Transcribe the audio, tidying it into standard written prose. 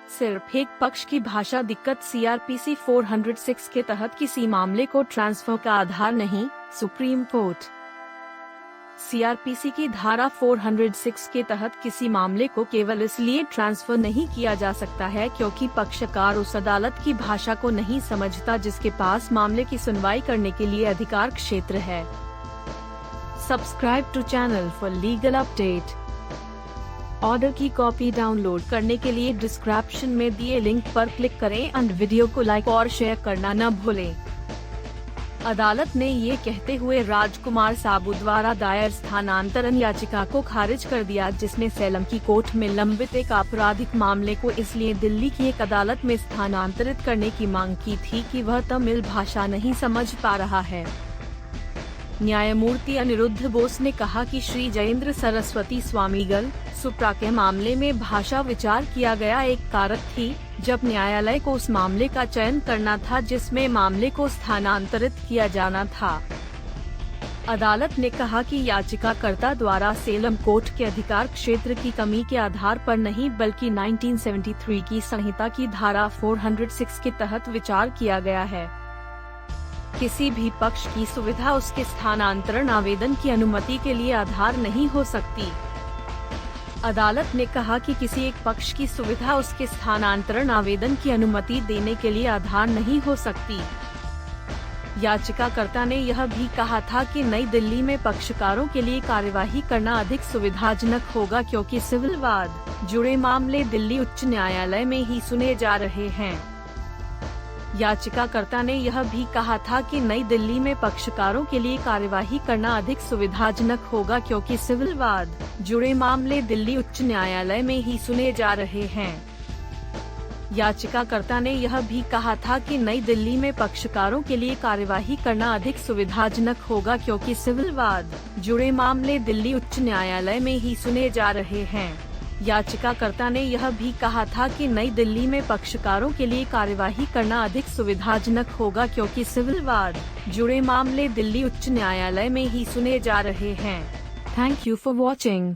सिर्फ एक पक्ष की भाषा दिक्कत सीआरपीसी 406 के तहत किसी मामले को ट्रांसफर का आधार नहीं, सुप्रीम कोर्ट। सीआरपीसी की धारा 406 के तहत किसी मामले को केवल इसलिए ट्रांसफर नहीं किया जा सकता है क्योंकि पक्षकार उस अदालत की भाषा को नहीं समझता जिसके पास मामले की सुनवाई करने के लिए अधिकार क्षेत्र है। Subscribe to channel for legal update. Order की कॉपी डाउनलोड करने के लिए डिस्क्रिप्शन में दिए लिंक पर क्लिक करें एंड वीडियो को लाइक और शेयर करना न भूलें। अदालत ने ये कहते हुए राजकुमार साबू द्वारा दायर स्थानांतरण याचिका को खारिज कर दिया, जिसने सेलम की कोर्ट में लंबित एक आपराधिक मामले को इसलिए दिल्ली की एक अदालत में स्थानांतरित करने की मांग की थी कि वह तमिल भाषा नहीं समझ पा रहा है। न्यायमूर्ति अनिरुद्ध बोस ने कहा कि श्री जयेंद्र सरस्वती स्वामीगल सुप्रा के मामले में भाषा विचार किया गया एक कारक थी, जब न्यायालय को उस मामले का चयन करना था जिसमें मामले को स्थानांतरित किया जाना था। अदालत ने कहा कि याचिकाकर्ता द्वारा सेलम कोर्ट के अधिकार क्षेत्र की कमी के आधार पर नहीं बल्कि 1973 की संहिता की धारा 406 के तहत विचार किया गया है। किसी भी पक्ष की सुविधा उसके स्थानांतरण आवेदन की अनुमति के लिए आधार नहीं हो सकती। अदालत ने कहा कि किसी एक पक्ष की सुविधा उसके स्थानांतरण आवेदन की अनुमति देने के लिए आधार नहीं हो सकती। याचिकाकर्ता ने यह भी कहा था कि नई दिल्ली में पक्षकारों के लिए कार्यवाही करना अधिक सुविधाजनक होगा क्योंकि सिविल वाद जुड़े मामले दिल्ली उच्च न्यायालय में ही सुने जा रहे हैं। याचिकाकर्ता ने यह भी कहा था कि नई दिल्ली में पक्षकारों के लिए कार्यवाही करना अधिक सुविधाजनक होगा क्योंकि सिविल वाद जुड़े मामले दिल्ली उच्च न्यायालय में ही सुने जा रहे हैं। याचिकाकर्ता ने यह भी कहा था कि नई दिल्ली में पक्षकारों के लिए कार्यवाही करना अधिक सुविधाजनक होगा क्योंकि सिविल वाद जुड़े मामले दिल्ली उच्च न्यायालय में ही सुने जा रहे हैं। याचिकाकर्ता ने यह भी कहा था कि नई दिल्ली में पक्षकारों के लिए कार्यवाही करना अधिक सुविधाजनक होगा क्योंकि सिविल वाद जुड़े मामले दिल्ली उच्च न्यायालय में ही सुने जा रहे हैं। Thank you for watching.